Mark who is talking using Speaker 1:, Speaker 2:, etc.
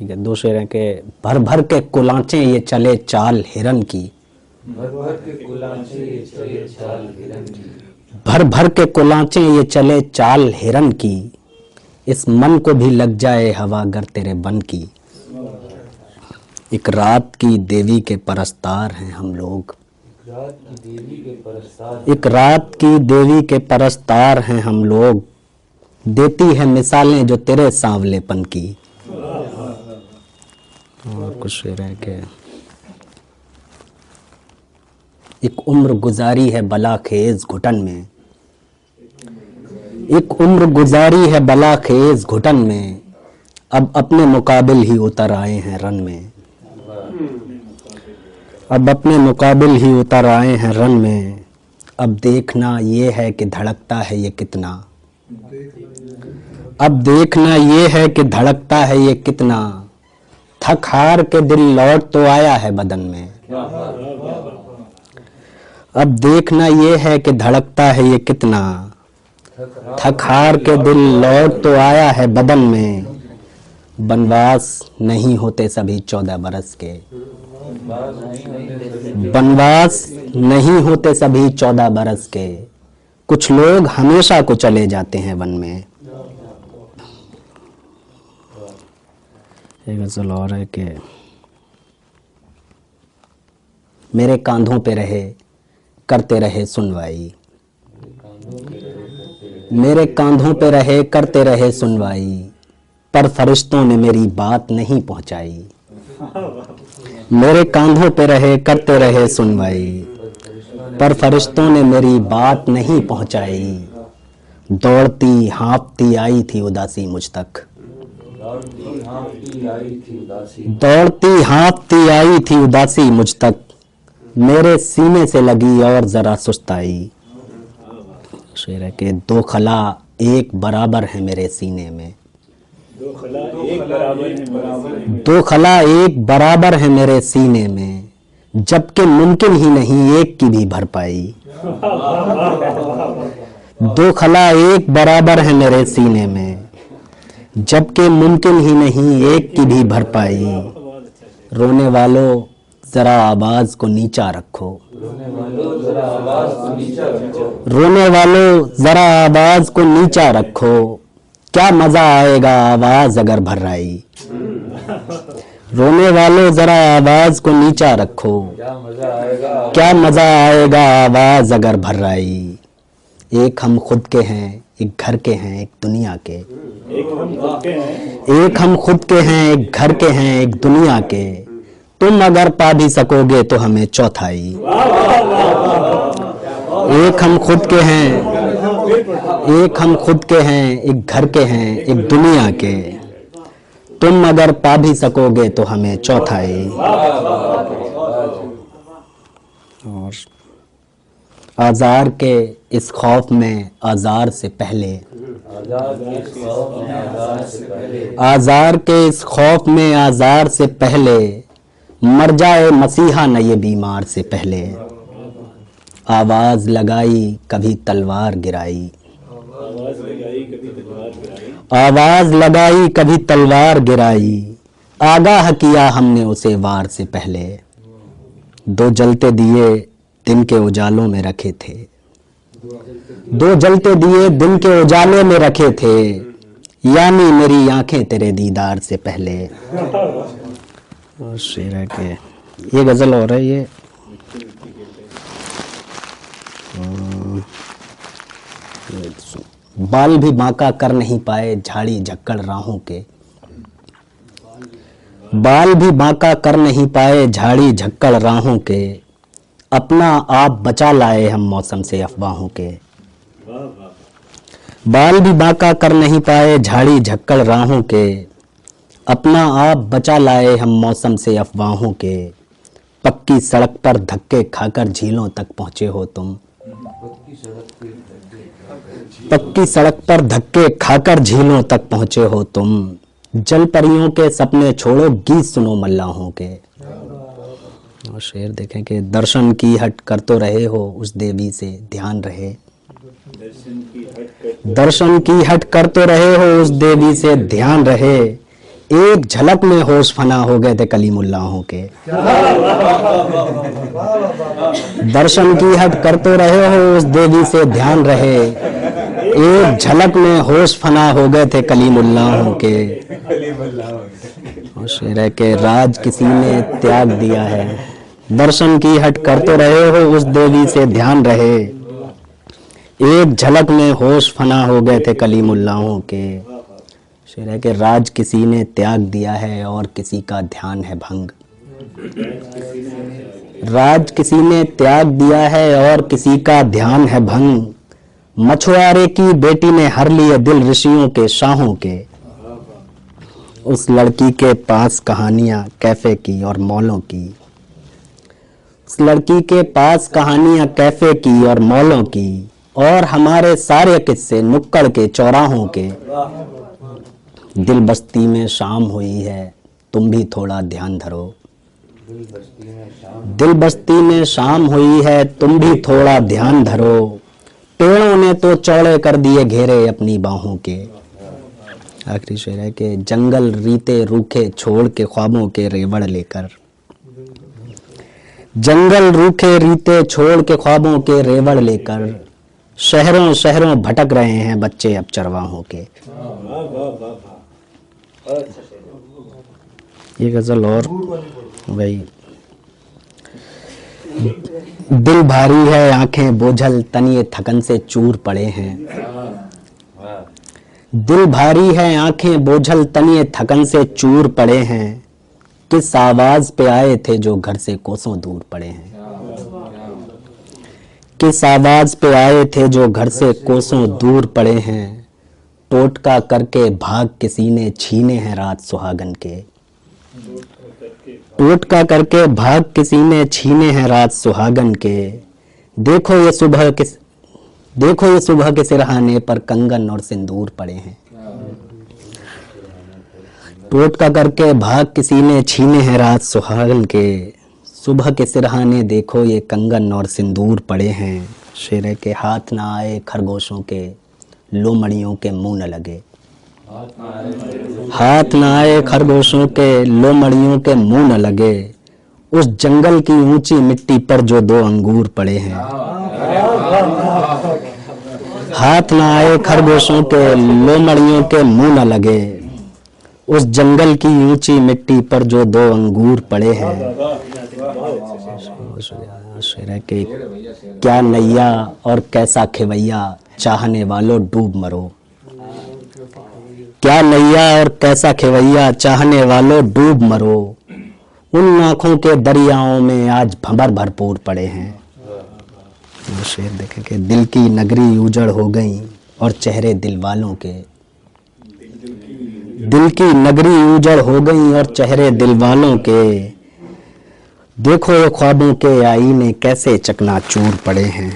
Speaker 1: ठीक है, दो शेर हैं कि भर भर के कुलांचे ये चले चाल हिरन की,
Speaker 2: भर भर के कुलांचे ये चले चाल हिरन की,
Speaker 1: भर भर के कुलांचे ये चले चाल हिरन की, इस मन को भी लग जाए हवा गर तेरे बन की। एक रात की देवी के परस्तार हैं हम लोग,
Speaker 2: रात की देवी के परस्तार,
Speaker 1: एक रात की देवी के परस्तार हैं हम लोग, देती है मिसालें जो तेरे सांवलेपन की। और कुछ शेर है कि एक उम्र गुजारी है बलाखेज घुटन में, एक उम्र गुजारी है बलाखेज घुटन में, अब अपने मुकाबिल ही उतर आए हैं रन में, अब अपने मुकाबिल ही उतर आए हैं रन में। अब देखना ये है कि धड़कता है ये कितना, अब देखना ये है कि धड़कता है ये कितना, थक हार के दिल लौट तो आया है बदन में। अब देखना ये है कि धड़कता है ये कितना, थक हार के दिल लौट तो आया है बदन में। बनवास नहीं होते सभी 14 बरस के, बनवास नहीं होते सभी 14 बरस के, कुछ लोग हमेशा को चले जाते हैं वन में। एक गजल और है कि मेरे कांधों पे रहे करते रहे सुनवाई, मेरे कांधों पे रहे करते रहे सुनवाई, पर फरिश्तों ने मेरी बात नहीं पहुंचाई। मेरे कांधों पे रहे करते रहे सुनवाई, पर फरिश्तों ने मेरी बात नहीं पहुंचाई। दौड़ती हाँफती आई थी उदासी मुझ तक, दौड़ती हाँफती आई थी उदासी मुझ तक, मेरे सीने से लगी और जरा सुस्ताई। शेर है कि दो खला एक बराबर है मेरे सीने में,
Speaker 3: दो खला एक बराबर है,
Speaker 1: दो खला एक बराबर है मेरे सीने में, जबकि मुमकिन ही नहीं एक की भी भरपाई। दो खला एक बराबर है मेरे सीने में, जबकि मुमकिन ही नहीं एक की भी भरपाई। रोने वालों जरा आवाज को नीचा रखो, रोने वालों जरा आवाज को नीचा रखो, क्या मजा आएगा आवाज अगर भर्राई। रोने वालों जरा आवाज को नीचा रखो, क्या मजा आएगा आवाज अगर भर्राई। एक हम खुद के हैं एक घर के हैं एक दुनिया के,
Speaker 3: एक हम खुद के हैं,
Speaker 1: एक हम खुद के हैं एक घर के हैं एक दुनिया के, तुम अगर पा भी सकोगे तो हमें चौथाई। एक हम खुद के हैं, एक हम खुद के हैं एक घर के हैं एक दुनिया के, तुम अगर पा भी सकोगे तो हमें चौथाई। और आजार के इस खौफ में आजार से पहले, आजार के इस खौफ में आजार से पहले, मर जाए मसीहा न ये बीमार से पहले। आवाज लगाई कभी तलवार गिराई, आवाज लगाई कभी तलवार गिराई, आगाह किया हमने उसे वार से पहले। दो जलते दिए दिन के उजालों में रखे थे, दो जलते दिए दिन के उजाले में रखे थे, यानी मेरी आंखें तेरे दीदार से पहले। और शेर है कि ये गजल हो रहा है ये बाल भी बांका कर नहीं पाए झाड़ी झक्कड़ राहों के, बाल भी बांका कर नहीं पाए झाड़ी झक्कड़ राहों के, अपना आप बचा लाए हम मौसम से अफवाहों के। बाल भी बांका कर नहीं पाए झाड़ी झक्कड़ राहों के, अपना आप बचा लाए हम मौसम से अफवाहों के। पक्की सड़क पर धक्के खाकर झीलों तक पहुंचे हो तुम, पक्की सड़क पर धक्के खाकर झीलों तक पहुंचे हो तुम, जल परियों के सपने छोड़ो गीत सुनो मल्लाहों के। और शेर देखें कि दर्शन की हट कर तो रहे हो उस देवी से ध्यान रहे, दर्शन की हट कर तो रहे हो उस देवी से ध्यान रहे, एक झलक में होश फना हो गए थे कलीमुल्लाहों के। दर्शन की हट कर तो रहे हो, उस देवी से ध्यान रहे। एक झलक में होश फना हो गए थे कलीमुल्लाहों के। शेर के राज किसी ने त्याग दिया है। दर्शन की हट कर तो रहे हो, उस देवी से ध्यान रहे। एक झलक में होश फना हो गए थे कलीमुल्लाहों के। शेर के राज किसी ने त्याग दिया है और किसी का ध्यान है भंग। राज किसी ने त्याग दिया है और किसी का ध्यान है भंग। मछुआरे की बेटी ने हर लिए दिल ऋषियों के शाहों के। उस लड़की के पास कहानियां कैफे की और मौलों की। उस लड़की के पास कहानियां कैफे की और मौलों की, और हमारे सारे किस्से नुक्कड़ के चौराहों के। दिल बस्ती में शाम हुई है, तुम भी थोड़ा ध्यान धरो। दिल बस्ती में शाम हुई है, तुम भी थोड़ा ध्यान धरो। पेड़ों ने तो चौड़े कर दिए घेरे अपनी बाहों के। आखिरी शेर है कि जंगल रीते रूखे छोड़ के ख्वाबों के रेवड़ लेकर। जंगल रूखे रीते छोड़ के ख्वाबों के रेवड़ लेकर, शहरों शहरों भटक रहे हैं बच्चे अब चरवाहों के। ये गजल और भाई। दिल भारी है आंखें बोझल, तनिए थकन से चूर पड़े हैं। दिल भारी है आंखें बोझल, तनिए थकन से चूर पड़े हैं। किस आवाज पे आए थे जो घर से कोसों दूर पड़े हैं। किस आवाज पे आए थे जो घर से कोसों दूर पड़े हैं। टोटका करके भाग किसी ने छीने हैं रात सुहागन के। टोटका करके भाग किसी ने छीने हैं रात सुहागन के। देखो ये सुबह के सिरहाने पर कंगन और सिंदूर पड़े हैं। टोटका करके भाग किसी ने छीने हैं रात सुहागन के। सुबह के सिरहाने देखो ये कंगन और सिंदूर पड़े हैं। शेर के हाथ ना आए खरगोशों के, लोमड़ियों के मुंह न लगे। हाथ ना आए खरगोशों के, लोमड़ियों के मुंह न लगे। उस जंगल की ऊंची मिट्टी पर जो 2 अंगूर पड़े हैं। हाथ ना आए खरगोशों के, लोमड़ियों के मुंह न लगे। उस जंगल की ऊंची मिट्टी पर जो 2 अंगूर पड़े हैं। शेर के क्या नैया और कैसा खेवैया, चाहने वालों डूब मरो। क्या नैया और कैसा खेवैया, चाहने वालों डूब मरो। उन आंखों के दरियाओं में आज भंवर भरपूर पड़े हैं। शेर देखें कि दिल की नगरी उजड़ हो गई और चेहरे दिल वालों के। दिल की नगरी उजड़ हो गई और चेहरे दिल वालों के। देखो ये ख्वाबों के आईने कैसे चकनाचूर पड़े हैं।